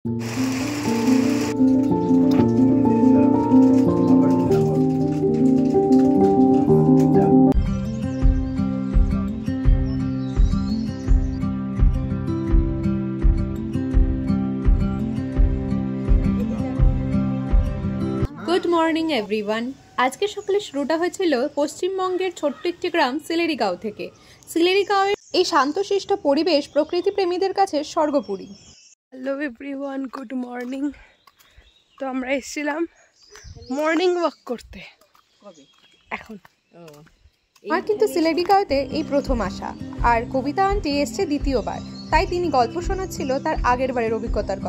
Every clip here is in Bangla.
Good morning everyone. আজকে সকালে শুরুটা হয়েছিল পশ্চিমবঙ্গের ছোট্ট একটি গ্রাম সিলেরিগাঁও থেকে। সিলেরিগাঁওয়ের এই শান্তশিষ্ট পরিবেশ প্রকৃতি প্রেমীদের কাছে স্বর্গপুরী। Hello everyone, good morning. তো আমরা এসেছিলাম মর্নিং ওয়াক করতে এখন। আর কিন্তু সিলেরিগাঁওতে এই প্রথম আসা, আর কবিতা আন্টি এসছে দ্বিতীয়বার, তাই তিনি গল্প শোনাচ্ছিল তার আগের বারের অভিজ্ঞতার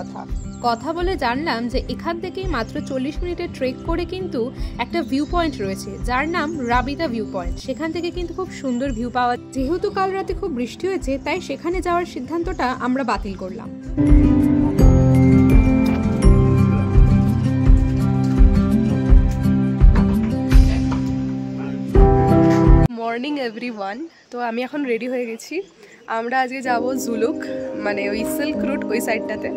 কথা বলে জানলাম যে এখান থেকেই মাত্র 40 মিনিটের ট্রেক করে কিন্তু একটা ভিউ পয়েন্ট রয়েছে যার নাম রাবিতা ভিউ পয়েন্ট। সেখান থেকে কিন্তু খুব সুন্দর ভিউ পাওয়া। যেহেতু কাল রাতে খুব বৃষ্টি হয়েছে তাই সেখানে যাওয়ার সিদ্ধান্তটা আমরা বাতিল করলাম। মর্নিং এভরিওয়ান, তো আমি এখন রেডি হয়ে গেছি। আমরা আজকে যাব জুলুক, মানে ওই সিল্ক রুট ওই সাইডটাতে।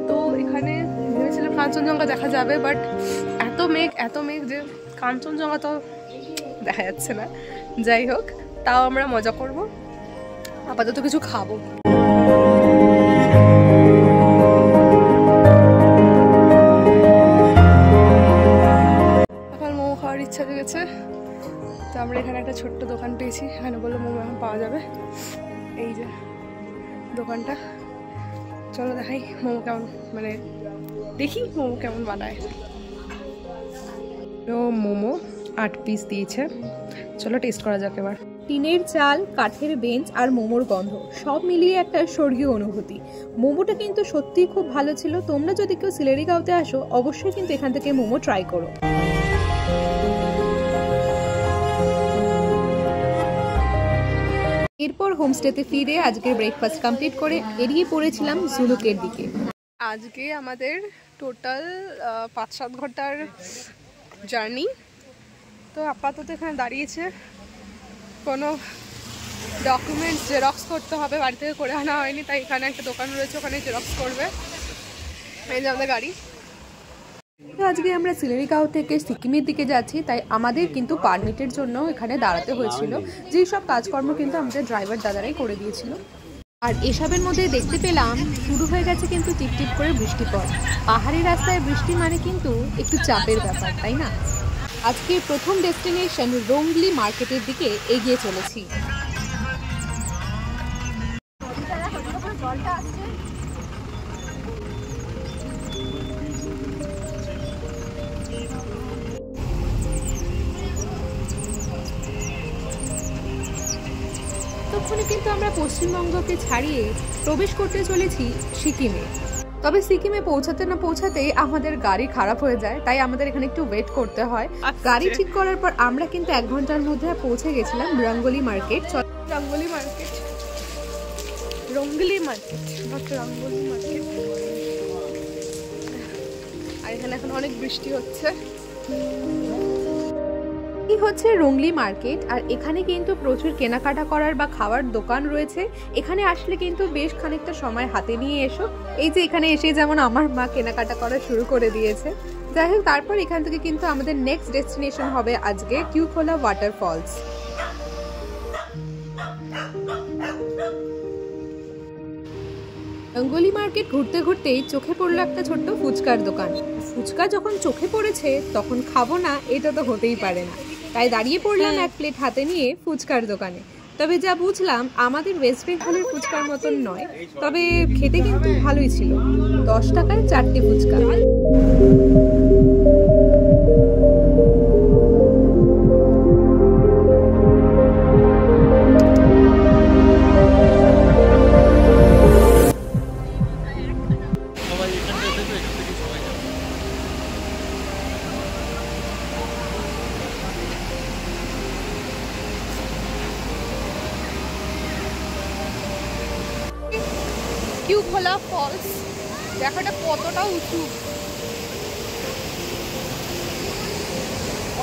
তো এখানে ভেবেছিলাম কাঞ্চনজঙ্ঘা দেখা যাবে, বাট এত মেঘ যে কাঞ্চনজঙ্ঘা তো দেখা যাচ্ছে না। যাই হোক, তাও আমরা মজা করব, আপাতত কিছু খাবো। এখন মোমো খাওয়ার ইচ্ছা জেগেছে, তো আমরা এখানে একটা ছোট্ট দোকান পেয়েছি। এখানে বললো মোমো এখন পাওয়া যাবে। এই যে দোকানটা, চলো দেখাই মোমো কেমন, মানে দেখি মোমো কেমন বানায়। তো মোমো 8 পিস দিয়েছে, চলো টেস্ট করা যাক এবার। টিনের চাল, কাঠের বেঞ্চ আর মোমোর গন্ধ সব মিলিয়ে একটা স্বর্গীয় অনুভূতি। মোমোটা কিন্তু সত্যিই খুব ভালো ছিল। তোমরা যদি কেউ সিলেরিগাঁওতে আসো অবশ্যই কিন্তু এখান থেকে মোমো ট্রাই করো। এরপর হোমস্টেতে ফিরে আজকের ব্রেকফাস্ট কমপ্লিট করে বেরিয়ে পড়েছিলাম জুলুকের দিকে। আজকে আমাদের টোটাল 5-7 ঘন্টার জার্নি। তো আপাতত এখানে দাঁড়িয়েছে, কোনো ডকুমেন্টস জেরক্স করতে হবে, বাড়ি থেকে করে আনা হয়নি, তাই এখানে একটা দোকান রয়েছে, ওখানে জেরক্স করবে। এই যে আমাদের গাড়ি। আজকে আমরা সিলেরিগাঁও থেকে সিকিমের দিকে যাচ্ছি, তাই আমাদের কিন্তু পারমিটের জন্য এখানে দাঁড়াতে হয়েছিল। যেই সব কাজকর্ম কিন্তু আমাদের ড্রাইভার দাদারাই করে দিয়েছিল। আর এসবের মধ্যে দেখতে পেলাম শুরু হয়ে গেছে কিন্তু টিপটিপ করে বৃষ্টি পড়ে। পাহাড়ি রাস্তায় বৃষ্টি মানে কিন্তু একটু চাপের ব্যাপার, তাই না? আজকে প্রথম ডেস্টিনেশন রোংলি মার্কেটের দিকে এগিয়ে চলেছি। তখনই কিন্তু আমরা পশ্চিমবঙ্গকে ছাড়িয়ে প্রবেশ করতে চলেছি সিকিমে। তবে সিকিমে পৌঁছাতে না পৌঁছাতেই আমাদের গাড়ি খারাপ হয়ে যায়, তাই আমাদের এখানে একটু ওয়েট করতে হয়। গাড়ি ঠিক করার পর আমরা কিন্তু 1 ঘন্টার মধ্যে পৌঁছে গেছিলাম রঙ্গলি মার্কেট। রঙ্গলি মার্কেট, আর এখানে এখন অনেক বৃষ্টি হচ্ছে। এই হচ্ছে রোংলি মার্কেট, আর এখানে কিন্তু প্রচুর কেনাকাটা করার বা খাওয়ার দোকান রয়েছে। এখানে আসলে কিন্তু বেশ খানিকটা সময় হাতে নিয়ে এসো। এই যে এখানে এসে যেমন আমার মা কেনাকাটা করা শুরু করে দিয়েছে। যাই হোক, তারপর এখান থেকে কিন্তু আমাদের নেক্সট ডেস্টিনেশন হবে আজকে কিউখোলা ওয়াটারফলস। রঙ্গলি মার্কেট ঘুরতে ঘুরতেই চোখে পড়লো একটা ছোট্ট ফুচকার দোকান। ফুচকা যখন চোখে পড়েছে তখন খাবো না এটা তো হতেই পারে না, তাই দাঁড়িয়ে পড়লাম 1 প্লেট হাতে নিয়ে ফুচকার দোকানে। তবে যা বুঝলাম আমাদের ওয়েস্ট বেঙ্গলের ফুচকার মতন নয়, তবে খেতে কিন্তু ভালোই ছিল। 10 টাকায় 4টে ফুচকা। কিউখোলা ফলস, দেখো এটা কতটা উঁচু,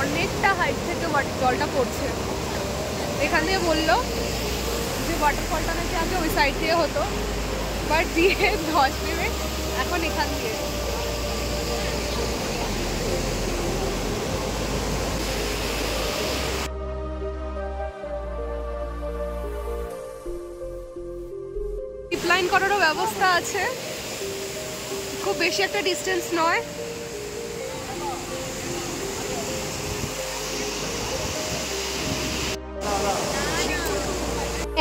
অনেকটা হাইট থেকে জলটা পড়ছে। এখান থেকে বললো যে ওয়াটারফলটা নাকি আগে ওই সাইড দিয়ে হতো, বাট দিয়ে 10 মিনিট এখন এখান দিয়ে জিপলাইন করারও ব্যবস্থা আছে, খুব বেশি একটা ডিস্টেন্স নয়।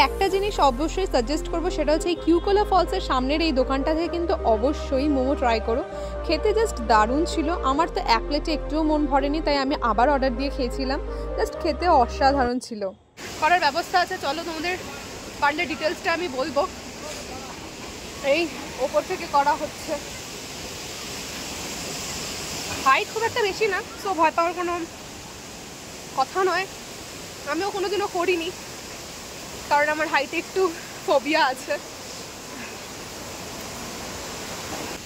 একটা জিনিস অবশ্যই সাজেস্ট করবো, সেটা হচ্ছে এই কিউকোলা ফলসের সামনের এই দোকানটা থেকে কিন্তু অবশ্যই মোমো ট্রাই করো। খেতে জাস্ট দারুণ ছিল। আমার তো এক প্লেটে একটুও মন ভরেনি, তাই আমি আবার অর্ডার দিয়ে খেয়েছিলাম। জাস্ট খেতে অসাধারণ ছিল। করার ব্যবস্থা আছে, চলো তোমাদের পারলে ডিটেলসটা আমি বলবো। এই ওপর থেকে করা হচ্ছে, হাইট খুব একটা বেশি না, সো ভয় পাওয়ার কোনো কথা নয়। আমিও কোনোদিনও করিনি, কারণ আমার হাইটে একটু ফোবিয়া আছে।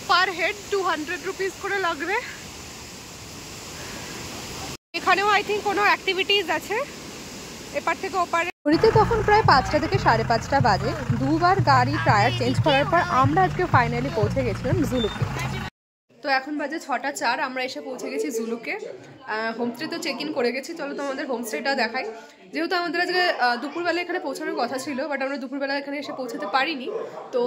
পার হেড 200 রুপিস করে লাগবে। এখানেও আই থিঙ্ক কোনো অ্যাক্টিভিটিস আছে এপার থেকে ওপারে। ঘড়িতে তখন প্রায় 5টা থেকে 5:30 বাজে। দুবার গাড়ি টায়ার চেঞ্জ করার পর আমরা আজকে ফাইনালি পৌঁছে গেছিলাম জুলুকে। তো এখন বাজে 6:04, আমরা এসে পৌঁছে গেছি জুলুকে। হোমস্টে তো চেক ইন করে গেছি, চলো তোমাদের হোমস্টেটা দেখাই। যেহেতু আমাদের আজকে দুপুরবেলা এখানে পৌঁছানোর কথা ছিল, বাট আমরা দুপুরবেলা এখানে এসে পৌঁছাতে পারিনি। তো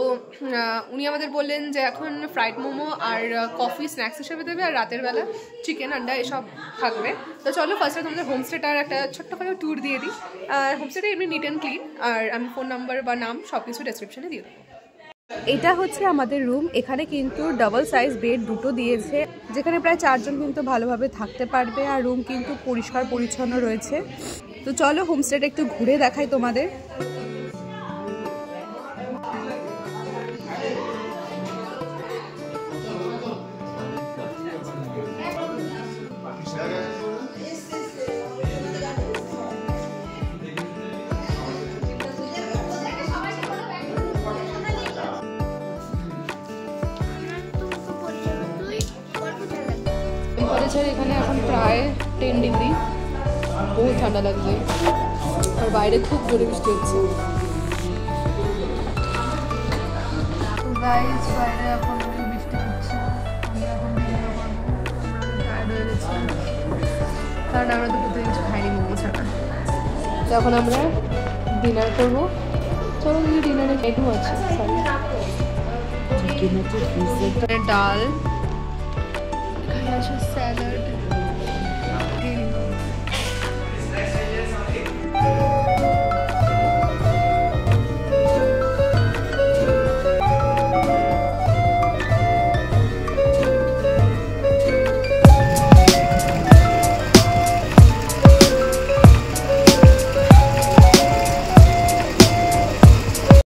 উনি আমাদের বললেন যে এখন ফ্রাইড মোমো আর কফি স্ন্যাক্স হিসেবে দেবে, আর রাতের বেলা চিকেন আন্ডা এসব থাকবে। তো চলো ফার্স্টে তোমাদের হোমস্টেটার একটা ছোট্ট করে ট্যুর দিয়ে দিই। হোমস্টেটা এমনি নিট অ্যান্ড ক্লিন, আর আমি ফোন নাম্বার বা নাম সব কিছু ডেসক্রিপশনে দিয়ে দেবো। এটা হচ্ছে আমাদের রুম। এখানে কিন্তু ডাবল সাইজ বেড দুটো দিয়েছে, যেখানে প্রায় 4 জন কিন্তু ভালোভাবে থাকতে পারবে। আর রুম কিন্তু পরিষ্কার পরিচ্ছন্ন রয়েছে। তো চলো হোমস্টেটা একটু ঘুরে দেখাই তোমাদের। টেম্পারেচার এখানে এখন প্রায় 10 ডিগ্রি, বহু ঠান্ডা লাগছে। আর বাইরে খুব জোরে বৃষ্টি হচ্ছে। বাইরে এখন বৃষ্টি হচ্ছে। টায়ার্ড হয়ে গেছি, কারণ আমরা দুটো থেকে কিছু খাইনি মোমো ছাড়া। তো এখন আমরা ডিনার করবো। চলো যদি ডিনারে মেনু আছে, ডাল, স্যালাড,